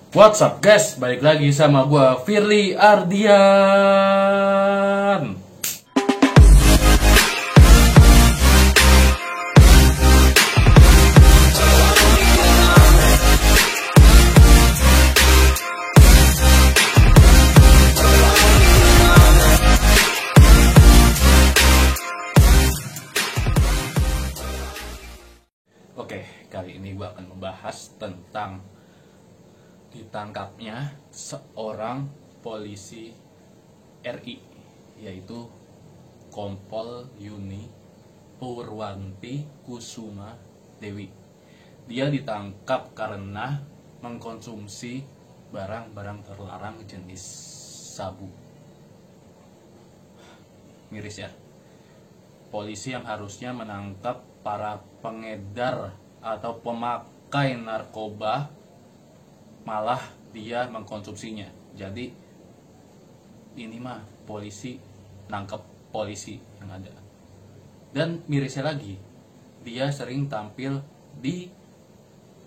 What's up guys, balik lagi sama gua Firly Ardian. Oke, kali ini gua akan membahas tentang ditangkapnya seorang polisi RI, yaitu Kompol Yuni Purwanti Kusuma Dewi. Dia ditangkap karena mengkonsumsi barang-barang terlarang jenis sabu. Miris ya. Polisi yang harusnya menangkap para pengedar atau pemakai narkoba, malah dia mengkonsumsinya. Jadi ini mah polisi nangkep polisi yang ada. Dan mirisnya lagi, dia sering tampil di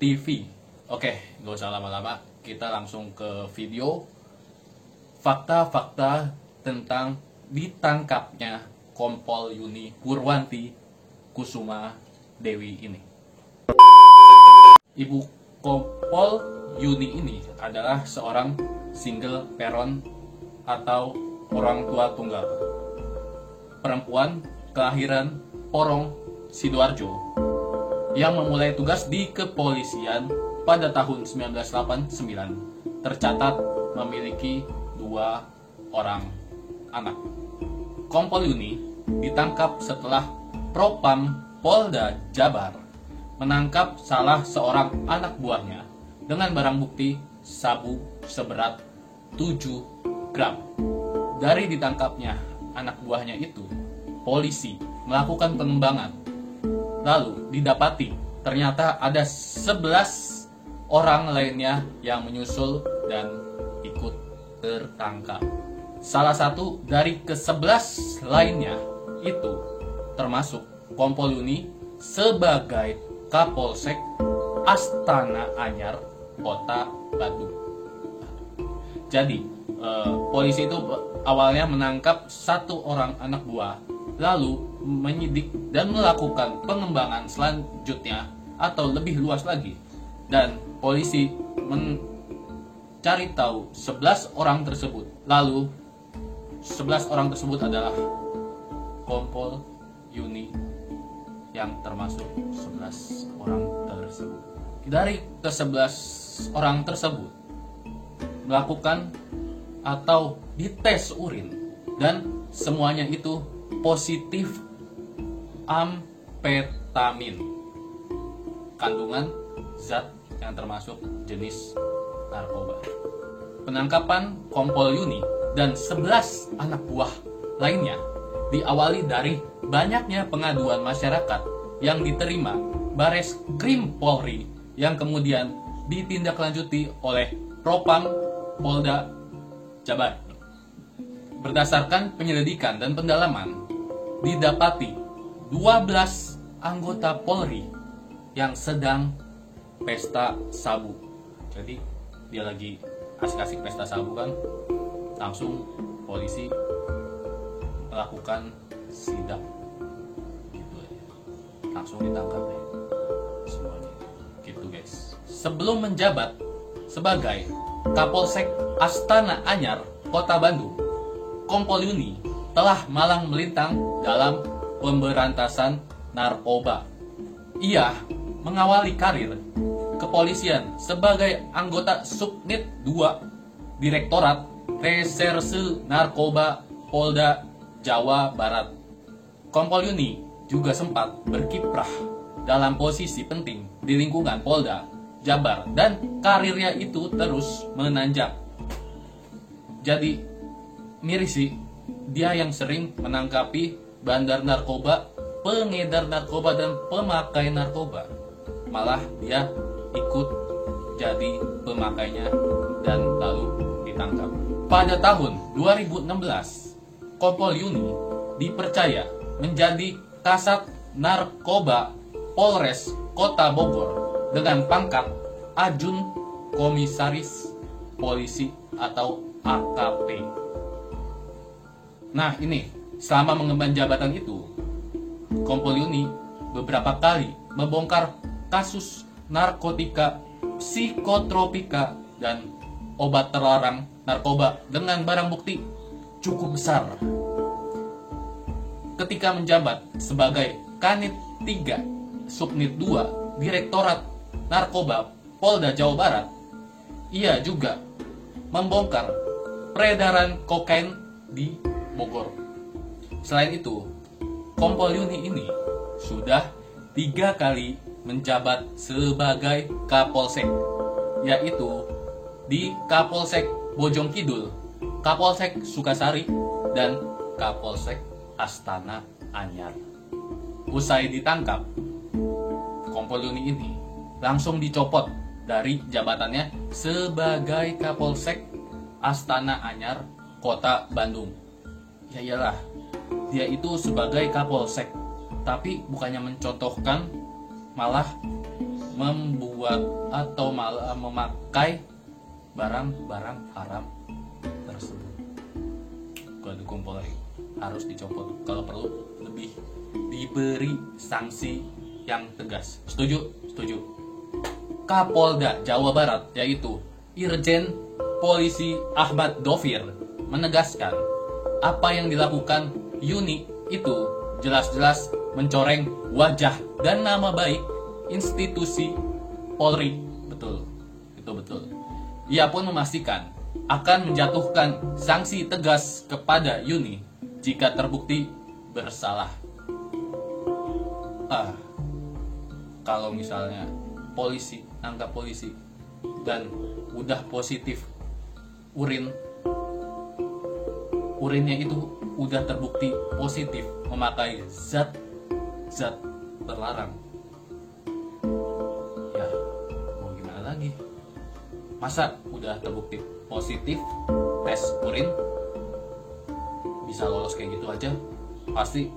TV. Oke, gak usah lama-lama, kita langsung ke video. Fakta-fakta tentang ditangkapnya Kompol Yuni Purwanti Kusuma Dewi ini. Ibu Kompol Yuni ini adalah seorang single parent atau orang tua tunggal. Perempuan kelahiran Porong, Sidoarjo, yang memulai tugas di kepolisian pada tahun 1989. Tercatat memiliki 2 orang anak. Kompol Yuni ditangkap setelah Propam Polda Jabar menangkap salah seorang anak buahnya dengan barang bukti sabu seberat 7 gram. Dari ditangkapnya anak buahnya itu, polisi melakukan pengembangan. Lalu didapati ternyata ada 11 orang lainnya yang menyusul dan ikut tertangkap. Salah satu dari ke-11 lainnya itu termasuk Kompol Yuni sebagai Kapolsek Astana Anyar, Kota Bandung. Jadi polisi itu awalnya menangkap 1 orang anak buah, lalu menyidik dan melakukan pengembangan selanjutnya atau lebih luas lagi. Dan polisi mencari tahu 11 orang tersebut. Lalu 11 orang tersebut adalah Kompol Yuni yang termasuk 11 orang tersebut. Dari ke-11 orang tersebut melakukan atau dites urin, dan semuanya itu positif amfetamin, kandungan zat yang termasuk jenis narkoba. Penangkapan Kompol Yuni dan 11 anak buah lainnya diawali dari banyaknya pengaduan masyarakat yang diterima Bareskrim Polri, yang kemudian ditindaklanjuti oleh Propam Polda Jabar. Berdasarkan penyelidikan dan pendalaman, didapati 12 anggota Polri yang sedang pesta sabu. Jadi dia lagi asik-asik pesta sabu kan, langsung polisi melakukan sidak gitu aja. Langsung ditangkap deh semuanya. Gitu guys. Sebelum menjabat sebagai Kapolsek Astana Anyar, Kota Bandung, Kompol Yuni telah malang melintang dalam pemberantasan narkoba. Ia mengawali karir kepolisian sebagai anggota Subnit 2 Direktorat Reserse Narkoba Polda Jawa Barat. Kompol Yuni juga sempat berkiprah dalam posisi penting di lingkungan Polda Jabar, dan karirnya itu terus menanjak. Jadi miris sih, dia yang sering menangkapi bandar narkoba, pengedar narkoba, dan pemakai narkoba, malah dia ikut jadi pemakainya dan lalu ditangkap. Pada tahun 2016, Kompol Yuni dipercaya menjadi Kasat Narkoba Polres Kota Bogor dengan pangkat Ajun Komisaris polisi atau AKP. Nah ini, selama mengemban jabatan itu, Kompol Yuni beberapa kali membongkar kasus narkotika, psikotropika, dan obat terlarang narkoba dengan barang bukti cukup besar. Ketika menjabat sebagai Kanit 3, Subnit 2, Direktorat Narkoba Polda Jawa Barat, ia juga membongkar peredaran kokain di Bogor. Selain itu, Kompol Yuni ini sudah 3 kali menjabat sebagai Kapolsek, yaitu di Kapolsek Bojong Kidul, Kapolsek Sukasari, dan Kapolsek Astana Anyar. Usai ditangkap, Kompol Yuni ini langsung dicopot dari jabatannya sebagai Kapolsek Astana Anyar, Kota Bandung. Ya iyalah, dia itu sebagai Kapolsek, tapi bukannya mencontohkan, malah membuat atau malah memakai barang-barang haram tersebut. Kalau dikumpul lagi harus dicopot, kalau perlu lebih diberi sanksi yang tegas. Setuju? Setuju. Kapolda Jawa Barat, yaitu Irjen Polisi Ahmad Dovir, menegaskan apa yang dilakukan Yuni itu jelas-jelas mencoreng wajah dan nama baik institusi Polri. Betul, itu betul. Ia pun memastikan akan menjatuhkan sanksi tegas kepada Yuni jika terbukti bersalah. Kalau misalnya polisi nangkap polisi dan udah positif urinnya itu udah terbukti positif memakai zat terlarang, ya mau gimana lagi? Masa udah terbukti positif tes urin bisa lolos kayak gitu aja? Pasti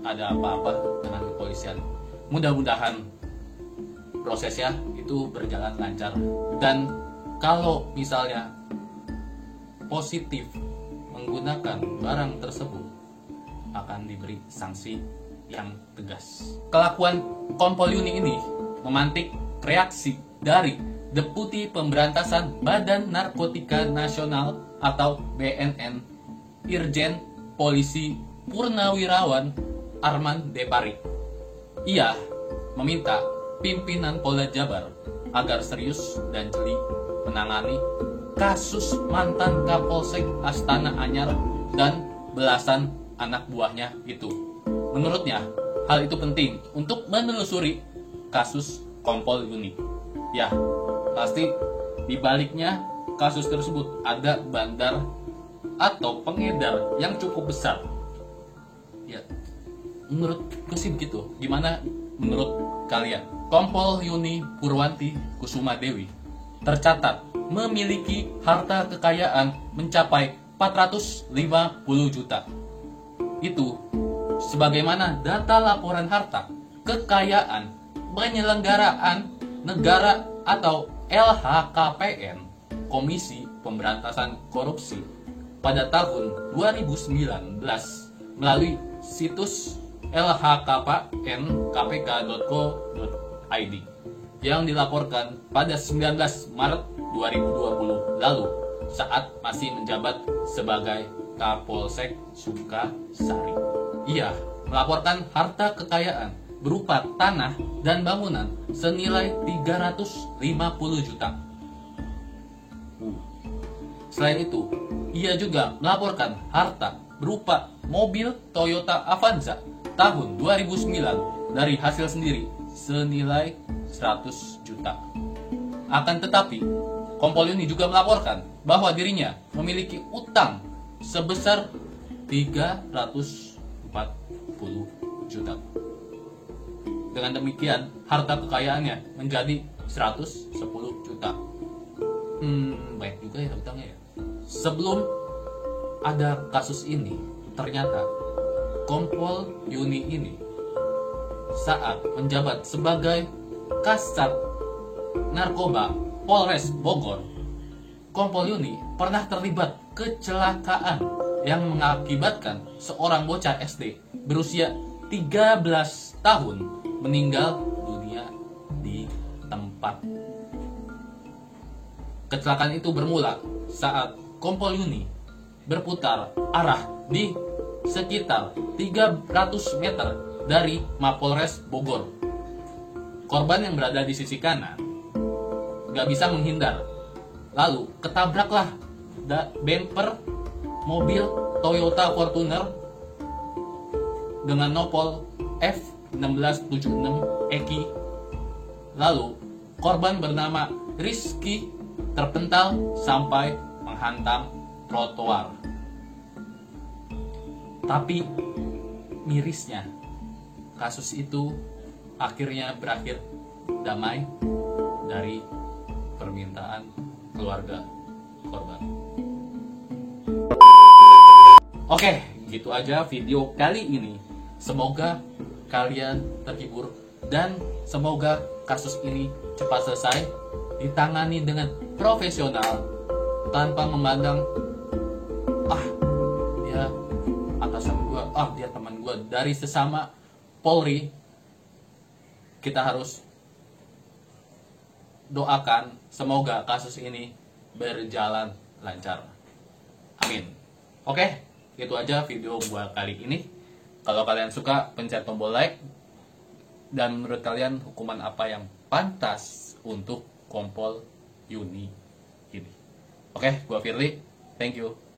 ada apa-apa dengan kepolisian. Mudah-mudahan prosesnya itu berjalan lancar, dan kalau misalnya positif menggunakan barang tersebut akan diberi sanksi yang tegas. Kelakuan Kompol Yuni ini memantik reaksi dari Deputi Pemberantasan Badan Narkotika Nasional atau BNN, Irjen Polisi Purnawirawan Arman Depari. Ia meminta pimpinan Polda Jabar agar serius dan jeli menangani kasus mantan Kapolsek Astana Anyar dan belasan anak buahnya itu. Menurutnya, hal itu penting untuk menelusuri kasus Kompol Yuni. Ya, pasti di baliknya kasus tersebut ada bandar atau pengedar yang cukup besar. Ya, menurutku sih begitu. Gimana menurut kalian? Kompol Yuni Purwanti Kusuma Dewi tercatat memiliki harta kekayaan mencapai 450 juta. Itu sebagaimana data laporan harta kekayaan penyelenggaraan negara atau LHKPN, Komisi Pemberantasan Korupsi, pada tahun 2019 melalui situs lhkpnkpk.go.id yang dilaporkan pada 19 Maret 2020 lalu saat masih menjabat sebagai Kapolsek Sukasari. Ia melaporkan harta kekayaan berupa tanah dan bangunan senilai 350 juta. Selain itu, ia juga melaporkan harta berupa mobil Toyota Avanza tahun 2009 dari hasil sendiri senilai 100 juta. Akan tetapi, Kompol Yuni juga melaporkan bahwa dirinya memiliki utang sebesar 340 juta. Dengan demikian, harta kekayaannya menjadi 110 juta. Baik juga ya utangnya ya. Sebelum ada kasus ini, ternyata Kompol Yuni ini saat menjabat sebagai Kasat Narkoba Polres Bogor, Kompol Yuni pernah terlibat kecelakaan yang mengakibatkan seorang bocah SD berusia 13 tahun meninggal dunia di tempat. Kecelakaan itu bermula saat Kompol Yuni berputar arah di sekitar 300 meter dari Mapolres Bogor. Korban yang berada di sisi kanan gak bisa menghindar, lalu ketabraklah bumper mobil Toyota Fortuner dengan nopol F1676 Eki. Lalu korban bernama Rizky terpental sampai menghantam trotoar. Tapi mirisnya, kasus itu akhirnya berakhir damai dari permintaan keluarga korban. Oke, gitu aja video kali ini. Semoga kalian terhibur dan semoga kasus ini cepat selesai, ditangani dengan profesional tanpa memandang dia atasan gua, dia teman gua. Dari sesama Polri kita harus doakan semoga kasus ini berjalan lancar. Amin. Oke, itu aja video gua kali ini. Kalau kalian suka, pencet tombol like. Dan menurut kalian hukuman apa yang pantas untuk Kompol Yuni ini? Oke, gua Firly. Thank you.